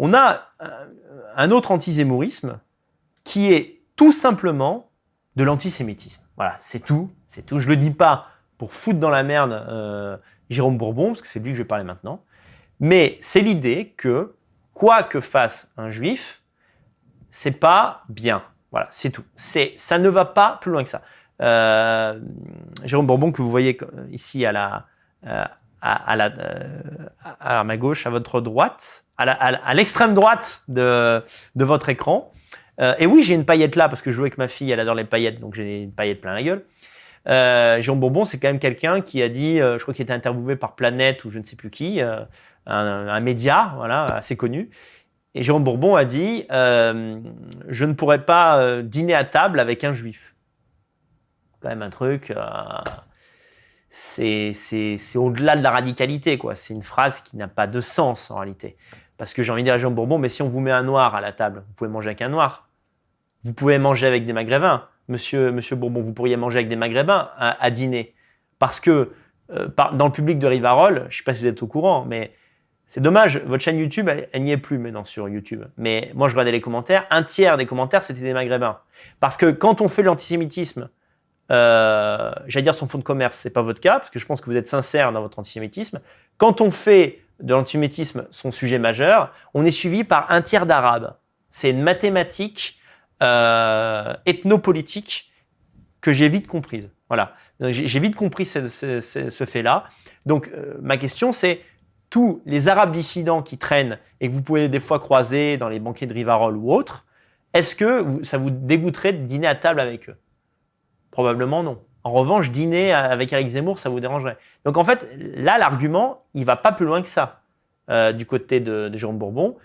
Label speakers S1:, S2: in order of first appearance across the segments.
S1: On a un autre anti-zémourisme qui est tout simplement de l'antisémitisme. Voilà, c'est tout. Je ne le dis pas pour foutre dans la merde Jérôme Bourbon, parce que c'est de lui que je vais parler maintenant, mais c'est l'idée que quoi que fasse un juif, c'est pas bien. Voilà, c'est tout. Ça ne va pas plus loin que ça. Jérôme Bourbon, que vous voyez ici à ma gauche, à votre droite, à l'extrême droite de votre écran. Et oui, j'ai une paillette là, parce que je joue avec ma fille, elle adore les paillettes, donc j'ai une paillette plein la gueule. Jérôme Bourbon, c'est quand même quelqu'un qui a dit, je crois qu'il était interviewé par Planète ou je ne sais plus qui, un média, voilà, assez connu. Et Jérôme Bourbon a dit, je ne pourrais pas dîner à table avec un juif. Quand même un truc, c'est au-delà de la radicalité, quoi. C'est une phrase qui n'a pas de sens en réalité. Parce que j'ai envie de dire à Jérôme Bourbon, mais si on vous met un noir à la table, vous pouvez manger avec un noir. Vous pouvez manger avec des maghrébins. Monsieur Bourbon, vous pourriez manger avec des maghrébins à dîner. Parce que dans le public de Rivarol, je ne sais pas si vous êtes au courant, mais c'est dommage, votre chaîne YouTube, elle n'y est plus maintenant sur YouTube. Mais moi, je regardais les commentaires, un tiers des commentaires, c'était des maghrébins. Parce que quand on fait l'antisémitisme, j'allais dire son fonds de commerce, c'est pas votre cas, parce que je pense que vous êtes sincère dans votre antisémitisme. Quand on fait de l'antisémitisme son sujet majeur, on est suivi par un tiers d'Arabes. C'est une mathématique ethnopolitique que j'ai vite comprise. Voilà, j'ai vite compris ce fait-là. Donc ma question c'est, tous les Arabes dissidents qui traînent et que vous pouvez des fois croiser dans les banquets de Rivarol ou autres, est-ce que ça vous dégoûterait de dîner à table avec eux? Probablement non. En revanche, dîner avec Éric Zemmour, ça vous dérangerait. Donc en fait, là, l'argument, il ne va pas plus loin que ça du côté de Jérôme Bourbon.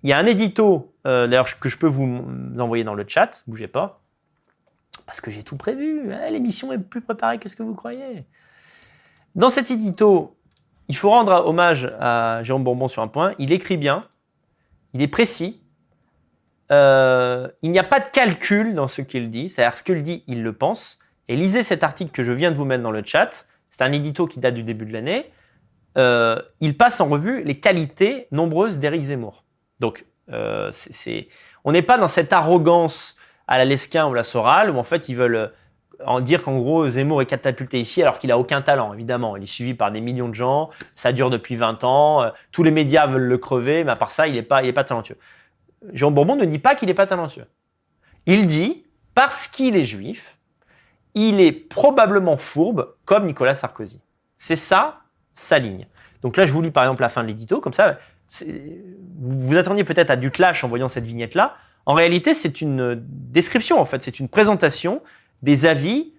S1: Il y a un édito, d'ailleurs, que je peux vous envoyer dans le chat, bougez pas, parce que j'ai tout prévu. Hein, l'émission est plus préparée que ce que vous croyez. Dans cet édito, il faut rendre hommage à Jérôme Bourbon sur un point. Il écrit bien, il est précis. Il n'y a pas de calcul dans ce qu'il dit, c'est-à-dire ce qu'il dit, il le pense. Et lisez cet article que je viens de vous mettre dans le chat. C'est un édito qui date du début de l'année. Il passe en revue les qualités nombreuses d'Éric Zemmour. Donc, on n'est pas dans cette arrogance à la Lesquin ou la Soral, où en fait ils veulent en dire qu'en gros Zemmour est catapulté ici alors qu'il n'a aucun talent, évidemment. Il est suivi par des millions de gens, ça dure depuis 20 ans, tous les médias veulent le crever, mais à part ça, il n'est pas talentueux. Jérôme Bourbon ne dit pas qu'il n'est pas talentueux. Il dit, parce qu'il est juif, il est probablement fourbe comme Nicolas Sarkozy. C'est ça, sa ligne. Donc là, je vous lis par exemple la fin de l'édito, comme ça, vous attendiez peut-être à du clash en voyant cette vignette-là. En réalité, c'est une description, en fait, c'est une présentation des avis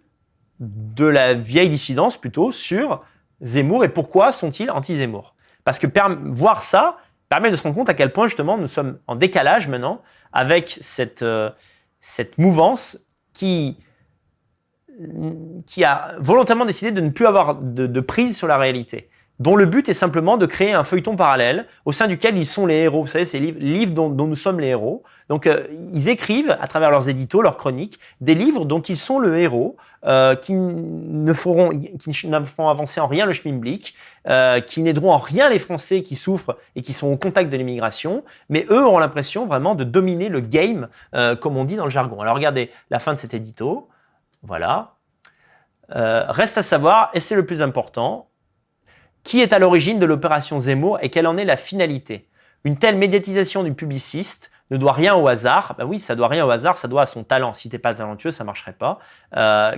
S1: de la vieille dissidence plutôt sur Zemmour et pourquoi sont-ils anti-Zemmour. Parce que voir ça permet de se rendre compte à quel point justement nous sommes en décalage maintenant avec cette mouvance qui a volontairement décidé de ne plus avoir de prise sur la réalité, dont le but est simplement de créer un feuilleton parallèle au sein duquel ils sont les héros. Vous savez, c'est les livres dont nous sommes les héros. Donc, ils écrivent, à travers leurs éditos, leurs chroniques, des livres dont ils sont le héros, qui ne feront avancer en rien le schmilblick, qui n'aideront en rien les Français qui souffrent et qui sont au contact de l'immigration, mais eux ont l'impression vraiment de dominer le game, comme on dit dans le jargon. Alors, regardez la fin de cet édito. Voilà. Reste à savoir, et c'est le plus important, qui est à l'origine de l'opération Zemmour et quelle en est la finalité? Une telle médiatisation du publiciste ne doit rien au hasard. Ben oui, ça doit rien au hasard, ça doit à son talent. Si t'es pas talentueux, ça marcherait pas.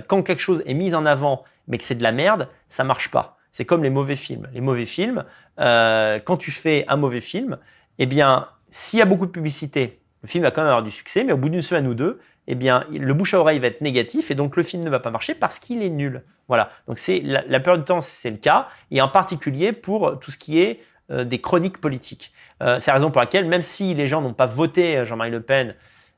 S1: Quand quelque chose est mis en avant, mais que c'est de la merde, ça marche pas. C'est comme les mauvais films. Les mauvais films, quand tu fais un mauvais film, eh bien, s'il y a beaucoup de publicité, le film va quand même avoir du succès, mais au bout d'une semaine ou deux, eh bien, le bouche à oreille va être négatif et donc le film ne va pas marcher parce qu'il est nul. Voilà. Donc la plupart du temps, c'est le cas, et en particulier pour tout ce qui est des chroniques politiques. C'est la raison pour laquelle, même si les gens n'ont pas voté Jean-Marie Le Pen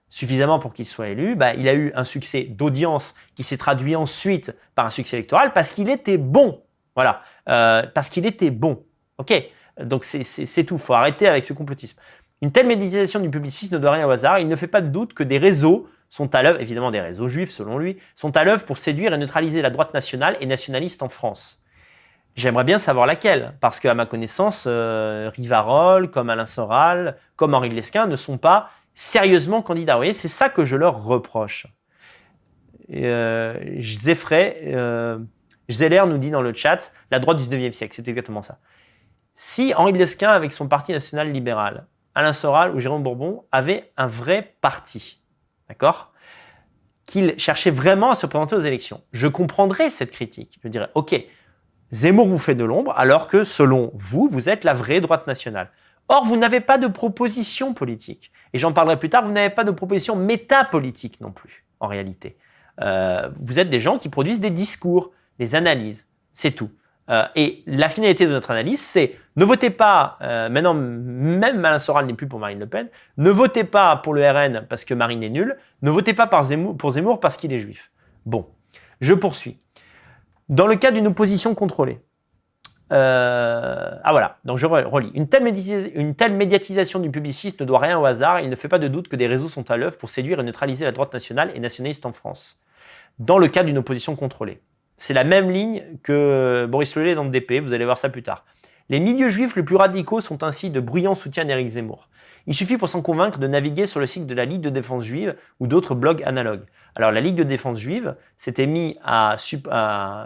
S1: suffisamment pour qu'il soit élu, il a eu un succès d'audience qui s'est traduit ensuite par un succès électoral parce qu'il était bon. Voilà. Parce qu'il était bon. OK. Donc c'est tout. Il faut arrêter avec ce complotisme. Une telle médiatisation du publicisme ne doit rien au hasard. Il ne fait pas de doute que des réseaux sont à l'œuvre, évidemment des réseaux juifs selon lui, sont à l'œuvre pour séduire et neutraliser la droite nationale et nationaliste en France. J'aimerais bien savoir laquelle, parce qu'à ma connaissance, Rivarol, comme Alain Soral, comme Henri de Lesquen ne sont pas sérieusement candidats. Vous voyez, c'est ça que je leur reproche. Zeller nous dit dans le chat, la droite du 19e siècle, c'est exactement ça. Si Henri de Lesquen, avec son parti national libéral, Alain Soral ou Jérôme Bourbon avaient un vrai parti, d'accord, qu'ils cherchaient vraiment à se présenter aux élections, je comprendrais cette critique. Je dirais, ok, Zemmour vous fait de l'ombre, alors que selon vous, vous êtes la vraie droite nationale. Or, vous n'avez pas de proposition politique. Et j'en parlerai plus tard, vous n'avez pas de proposition métapolitique non plus, en réalité. Vous êtes des gens qui produisent des discours, des analyses, c'est tout. Et la finalité de notre analyse, c'est ne votez pas, maintenant même Alain Soral n'est plus pour Marine Le Pen, ne votez pas pour le RN parce que Marine est nulle, ne votez pas pour Zemmour parce qu'il est juif. Bon, je poursuis. Dans le cas d'une opposition contrôlée, voilà, donc je relis. Une telle médiatisation du publiciste ne doit rien au hasard. Il ne fait pas de doute que des réseaux sont à l'œuvre pour séduire et neutraliser la droite nationale et nationaliste en France. Dans le cas d'une opposition contrôlée. C'est la même ligne que Boris Lelay dans le DP, vous allez voir ça plus tard. Les milieux juifs les plus radicaux sont ainsi de bruyants soutiens d'Éric Zemmour. Il suffit pour s'en convaincre de naviguer sur le site de la Ligue de défense juive ou d'autres blogs analogues. Alors la Ligue de défense juive s'était mis à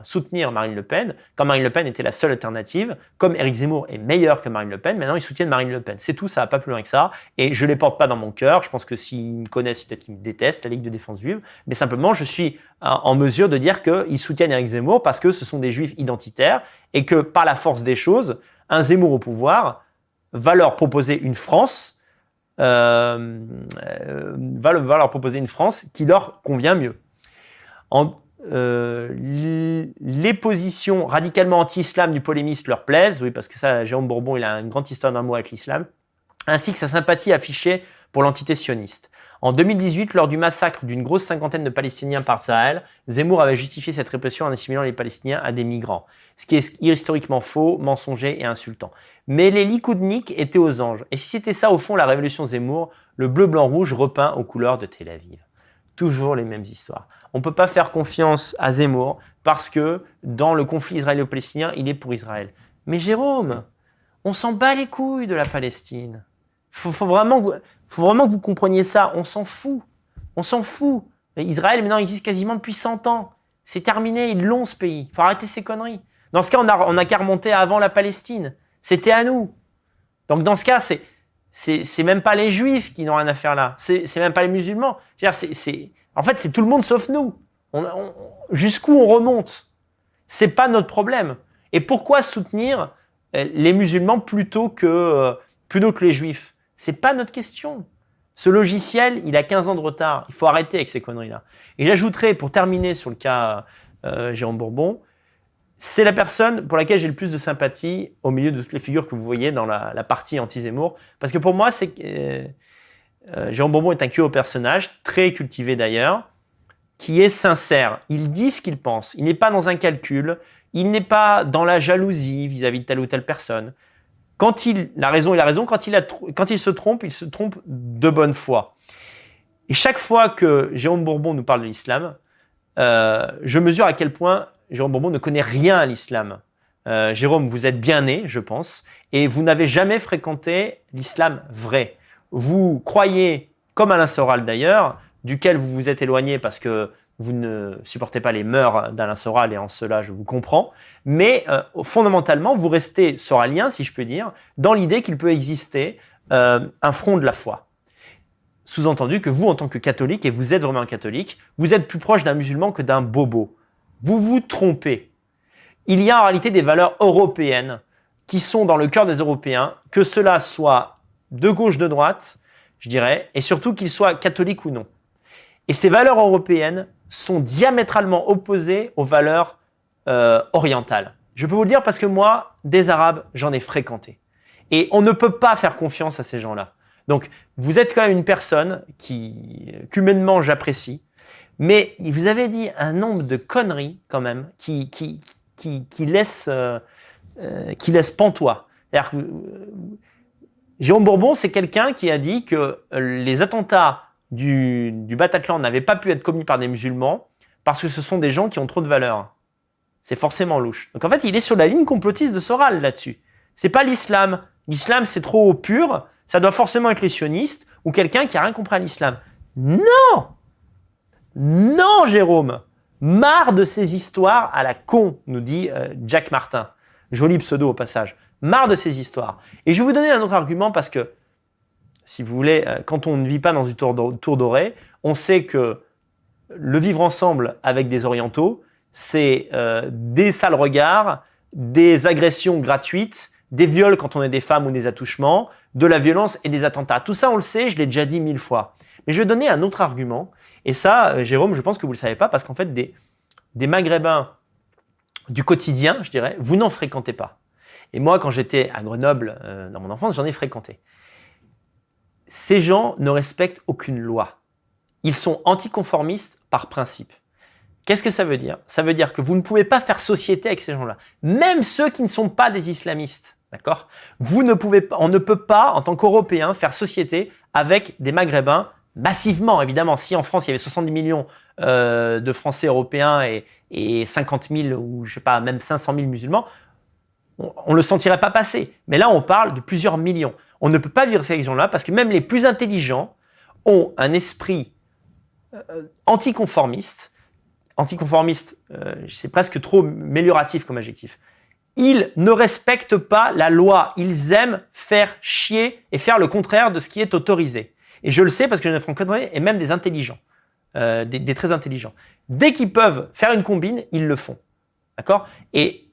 S1: soutenir Marine Le Pen quand Marine Le Pen était la seule alternative. Comme Éric Zemmour est meilleur que Marine Le Pen, maintenant ils soutiennent Marine Le Pen. C'est tout, ça va pas plus loin que ça. Et je les porte pas dans mon cœur. Je pense que s'ils me connaissent, peut-être qu'ils me détestent, la Ligue de défense juive. Mais simplement, je suis en mesure de dire qu'ils soutiennent Éric Zemmour parce que ce sont des juifs identitaires et que par la force des choses, un Zemmour au pouvoir va leur proposer une France va leur proposer une France qui leur convient mieux. Les positions radicalement anti-islam du polémiste leur plaisent, oui, parce que ça, Jérôme Bourbon, il a une grande histoire d'amour avec l'islam, ainsi que sa sympathie affichée pour l'entité sioniste. En 2018, lors du massacre d'une grosse cinquantaine de Palestiniens par Tsahal, Zemmour avait justifié cette répression en assimilant les Palestiniens à des migrants, ce qui est historiquement faux, mensonger et insultant. Mais les Likoudniks étaient aux anges. Et si c'était ça au fond la révolution Zemmour, le bleu-blanc-rouge repeint aux couleurs de Tel Aviv. Toujours les mêmes histoires. On ne peut pas faire confiance à Zemmour parce que dans le conflit israélo-palestinien, il est pour Israël. Mais Jérôme, on s'en bat les couilles de la Palestine. Faut vraiment que vous compreniez ça. On s'en fout. On s'en fout. Israël, maintenant, existe quasiment depuis 100 ans. C'est terminé. Ils l'ont, ce pays. Il faut arrêter ces conneries. Dans ce cas, on a qu'à remonter avant la Palestine. C'était à nous. Donc, dans ce cas, c'est même pas les Juifs qui n'ont rien à faire là. C'est même pas les musulmans. En fait, c'est tout le monde sauf nous. Jusqu'où on remonte? C'est pas notre problème. Et pourquoi soutenir les musulmans plutôt que les Juifs? C'est pas notre question. Ce logiciel, il a 15 ans de retard. Il faut arrêter avec ces conneries-là. Et j'ajouterai, pour terminer sur le cas Jérôme Bourbon, c'est la personne pour laquelle j'ai le plus de sympathie au milieu de toutes les figures que vous voyez dans la partie anti-Zemmour. Parce que pour moi, Jérôme Bourbon est un curieux personnage, très cultivé d'ailleurs, qui est sincère. Il dit ce qu'il pense. Il n'est pas dans un calcul. Il n'est pas dans la jalousie vis-à-vis de telle ou telle personne. Quand il a raison, il a raison. Quand il se trompe de bonne foi. Et chaque fois que Jérôme Bourbon nous parle de l'islam, je mesure à quel point Jérôme Bourbon ne connaît rien à l'islam. Jérôme, vous êtes bien né, je pense, et vous n'avez jamais fréquenté l'islam vrai. Vous croyez, comme Alain Soral d'ailleurs, duquel vous vous êtes éloigné parce que vous ne supportez pas les mœurs d'Alain Soral, et en cela je vous comprends, mais fondamentalement vous restez soralien, si je peux dire, dans l'idée qu'il peut exister un front de la foi. Sous-entendu que vous, en tant que catholique, et vous êtes vraiment un catholique, vous êtes plus proche d'un musulman que d'un bobo. Vous vous trompez. Il y a en réalité des valeurs européennes qui sont dans le cœur des Européens, que cela soit de gauche, de droite, je dirais, et surtout qu'ils soient catholiques ou non. Et ces valeurs européennes sont diamétralement opposées aux valeurs orientales. Je peux vous le dire parce que moi, des Arabes, j'en ai fréquenté. Et on ne peut pas faire confiance à ces gens-là. Donc, vous êtes quand même une personne qu'humainement j'apprécie, mais vous avez dit un nombre de conneries quand même qui laisse pantois. C'est-à-dire que Jérôme Bourbon, c'est quelqu'un qui a dit que les attentats du Bataclan n'avaient pas pu être commis par des musulmans parce que ce sont des gens qui ont trop de valeur. C'est forcément louche. Donc en fait, il est sur la ligne complotiste de Soral là-dessus. C'est pas l'islam. L'islam, c'est trop pur. Ça doit forcément être les sionistes ou quelqu'un qui a rien compris à l'islam. Non! Non, Jérôme! Marre de ces histoires à la con, nous dit Jack Martin. Joli pseudo au passage. Marre de ces histoires. Et je vais vous donner un autre argument parce que, si vous voulez, quand on ne vit pas dans une tour dorée, on sait que le vivre ensemble avec des orientaux, c'est des sales regards, des agressions gratuites, des viols quand on est des femmes ou des attouchements, de la violence et des attentats. Tout ça, on le sait, je l'ai déjà dit 1000 fois. Mais je vais donner un autre argument. Et ça, Jérôme, je pense que vous ne le savez pas parce qu'en fait, des Maghrébins du quotidien, je dirais, vous n'en fréquentez pas. Et moi, quand j'étais à Grenoble, dans mon enfance, j'en ai fréquenté. Ces gens ne respectent aucune loi. Ils sont anticonformistes par principe. Qu'est-ce que ça veut dire? Ça veut dire que vous ne pouvez pas faire société avec ces gens-là. Même ceux qui ne sont pas des islamistes. D'accord? On ne peut pas, en tant qu'Européens, faire société avec des Maghrébins massivement, évidemment. Si en France, il y avait 70 millions de Français européens et 50 000 ou je sais pas, même 500 000 musulmans, on ne le sentirait pas passer. Mais là, on parle de plusieurs millions. On ne peut pas vivre ces gens-là parce que même les plus intelligents ont un esprit anticonformiste. Anticonformiste, c'est presque trop amélioratif comme adjectif. Ils ne respectent pas la loi. Ils aiment faire chier et faire le contraire de ce qui est autorisé. Et je le sais parce que j'en ai rencontré et même des intelligents, des très intelligents. Dès qu'ils peuvent faire une combine, ils le font. D'accord? Et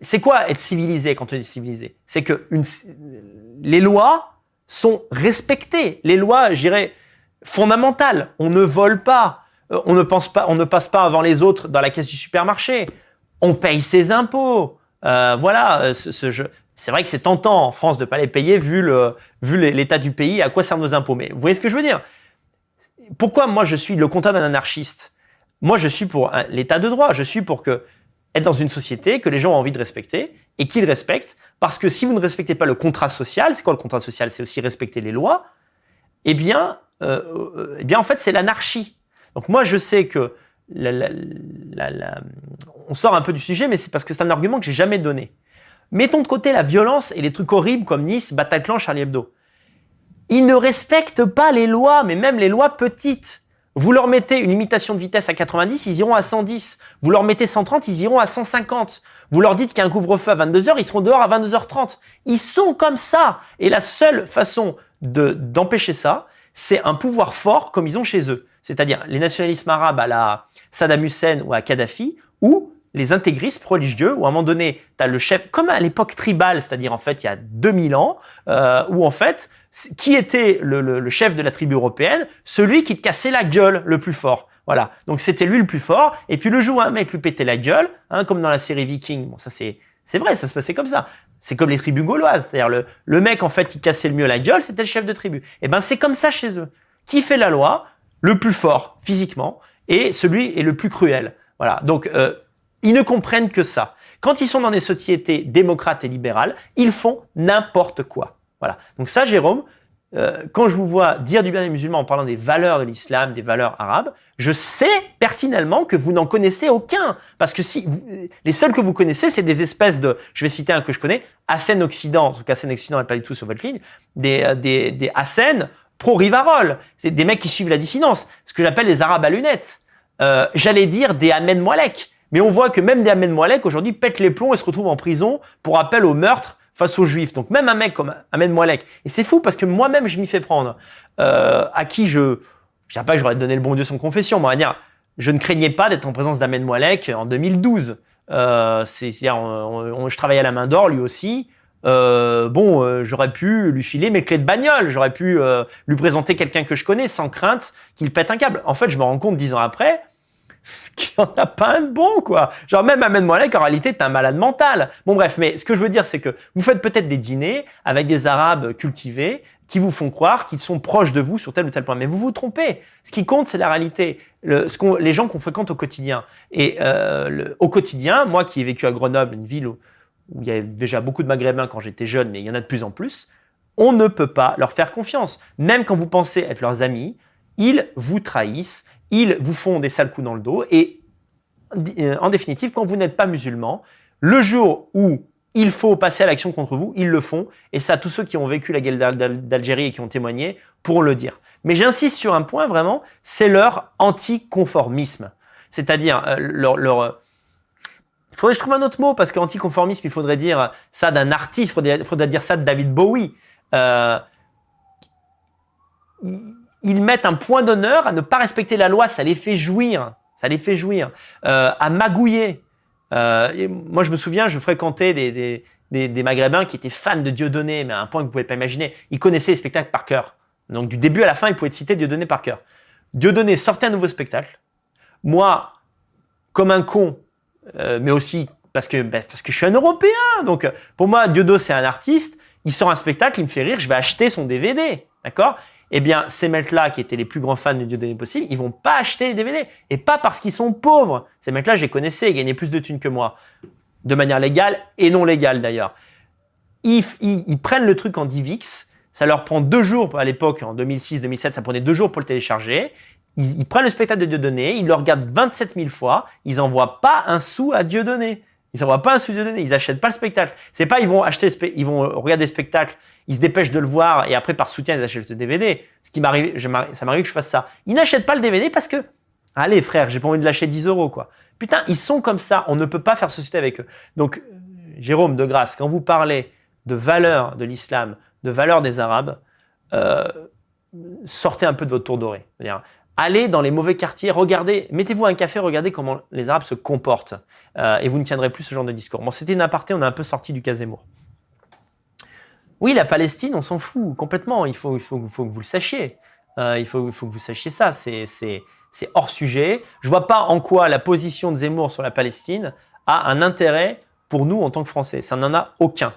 S1: c'est quoi être civilisé quand on dit civilisé? C'est que les lois sont respectées. Les lois, je dirais, fondamentales. On ne vole pas. On ne passe pas avant les autres dans la caisse du supermarché. On paye ses impôts. Voilà. C'est vrai que c'est tentant en France de ne pas les payer vu l'état du pays, à quoi servent nos impôts. Mais vous voyez ce que je veux dire? Pourquoi moi je suis le contraire d'un anarchiste? Moi je suis pour l'état de droit. Je suis pour être dans une société que les gens ont envie de respecter et qu'ils respectent. Parce que si vous ne respectez pas le contrat social, c'est quoi le contrat social? C'est aussi respecter les lois. Eh bien en fait, c'est l'anarchie. Donc moi, je sais que on sort un peu du sujet, mais c'est parce que c'est un argument que j'ai jamais donné. Mettons de côté la violence et les trucs horribles comme Nice, Bataclan, Charlie Hebdo. Ils ne respectent pas les lois, mais même les lois petites. Vous leur mettez une limitation de vitesse à 90, ils iront à 110. Vous leur mettez 130, ils iront à 150. Vous leur dites qu'il y a un couvre-feu à 22h, ils seront dehors à 22h30. Ils sont comme ça. Et la seule façon d'empêcher ça, c'est un pouvoir fort comme ils ont chez eux. C'est-à-dire les nationalismes arabes à la Saddam Hussein ou à Kadhafi, ou les intégristes religieux, où à un moment donné, tu as le chef, comme à l'époque tribale, c'est-à-dire en fait il y a 2000 ans, où en fait, qui était le chef de la tribu européenne? Celui qui te cassait la gueule le plus fort. Voilà, donc c'était lui le plus fort, et puis le jour où un mec lui pétait la gueule, comme dans la série Viking, bon ça c'est vrai, ça se passait comme ça. C'est comme les tribus gauloises, c'est-à-dire le mec en fait qui cassait le mieux la gueule, c'était le chef de tribu. Et ben c'est comme ça chez eux. Qui fait la loi? Le plus fort physiquement et celui est le plus cruel. Voilà. Donc ils ne comprennent que ça. Quand ils sont dans des sociétés démocrates et libérales, ils font n'importe quoi. Voilà. Donc ça, Jérôme, quand je vous vois dire du bien des musulmans en parlant des valeurs de l'islam, des valeurs arabes, je sais pertinemment que vous n'en connaissez aucun. Parce que les seuls que vous connaissez, c'est des espèces de, je vais citer un que je connais, Hassen Occident, en tout cas Hassen Occident n'est pas du tout sur votre ligne, des Hassen pro-Rivarol. C'est des mecs qui suivent la dissidence, ce que j'appelle les arabes à lunettes. J'allais dire des Ahmed Moualek. Mais on voit que même des Ahmed Moualek aujourd'hui pètent les plombs et se retrouvent en prison pour appel au meurtre face aux juifs. Donc même un mec comme Ahmed Moualek. Et c'est fou parce que moi-même je m'y fais prendre. À qui je dirais pas que j'aurais donné le bon Dieu sans confession. Moi, je ne craignais pas d'être en présence d'Ahmed Moualek en 2012. Je travaillais à la main d'or lui aussi. J'aurais pu lui filer mes clés de bagnole, j'aurais pu lui présenter quelqu'un que je connais sans crainte qu'il pète un câble. En fait, je me rends compte 10 ans après qu'il n'y en a pas un de bon, quoi. Genre même Ahmed Moualek, en réalité, t'es un malade mental. Bon bref, mais ce que je veux dire, c'est que vous faites peut-être des dîners avec des Arabes cultivés qui vous font croire qu'ils sont proches de vous sur tel ou tel point. Mais vous vous trompez. Ce qui compte, c'est la réalité. Les gens qu'on fréquente au quotidien. Et au quotidien, moi qui ai vécu à Grenoble, une ville où il y avait déjà beaucoup de Maghrébins quand j'étais jeune, mais il y en a de plus en plus, on ne peut pas leur faire confiance. Même quand vous pensez être leurs amis, ils vous trahissent, ils vous font des sales coups dans le dos et en définitive, quand vous n'êtes pas musulman, le jour où il faut passer à l'action contre vous, ils le font. Et ça, tous ceux qui ont vécu la guerre d'Algérie et qui ont témoigné pourront le dire. Mais j'insiste sur un point vraiment, c'est leur anticonformisme. C'est-à-dire il faudrait que je trouve un autre mot parce qu'anticonformisme, il faudrait dire ça d'un artiste, il faudrait dire ça de David Bowie. Ils mettent un point d'honneur à ne pas respecter la loi, ça les fait jouir. Ça les fait jouir. À magouiller. Moi, je me souviens, je fréquentais des Maghrébins qui étaient fans de Dieudonné, mais à un point que vous ne pouvez pas imaginer. Ils connaissaient les spectacles par cœur. Donc, du début à la fin, ils pouvaient te citer Dieudonné par cœur. Dieudonné sortait un nouveau spectacle. Moi, comme un con, mais aussi parce que je suis un Européen. Donc, pour moi, Dieudonné, c'est un artiste. Il sort un spectacle, il me fait rire, je vais acheter son DVD. D'accord ? Eh bien, ces mecs-là, qui étaient les plus grands fans de Dieudonné possible, ils vont pas acheter les DVD. Et pas parce qu'ils sont pauvres. Ces mecs-là, je les connaissais, ils gagnaient plus de thunes que moi. De manière légale et non légale, d'ailleurs. Ils prennent le truc en DivX. Ça leur prend 2 jours, à l'époque, en 2006-2007, ça prenait 2 jours pour le télécharger. Ils prennent le spectacle de Dieudonné, ils le regardent 27 000 fois, ils n'envoient pas un sou à Dieudonné. Ils n'envoient pas un sou à Dieudonné, ils n'achètent pas le spectacle. C'est pas ils vont regarder le spectacle, ils se dépêchent de le voir et après par soutien ils achètent le DVD. Ce qui m'arrive, ça m'arrive que je fasse ça. Ils n'achètent pas le DVD parce que, allez frère, j'ai pas envie de lâcher 10 € quoi. Putain, ils sont comme ça, on ne peut pas faire société avec eux. Donc, Jérôme, de grâce, quand vous parlez de valeurs de l'islam, de valeurs des Arabes, sortez un peu de votre tour doré. C'est-à-dire, allez dans les mauvais quartiers, regardez, mettez-vous à un café, regardez comment les Arabes se comportent et vous ne tiendrez plus ce genre de discours. Bon, c'était une aparté, on est un peu sorti du cas Zemmour. Oui, la Palestine, on s'en fout complètement, il faut que vous le sachiez. Il faut que vous sachiez ça, c'est hors sujet. Je ne vois pas en quoi la position de Zemmour sur la Palestine a un intérêt pour nous en tant que Français. Ça n'en a aucun.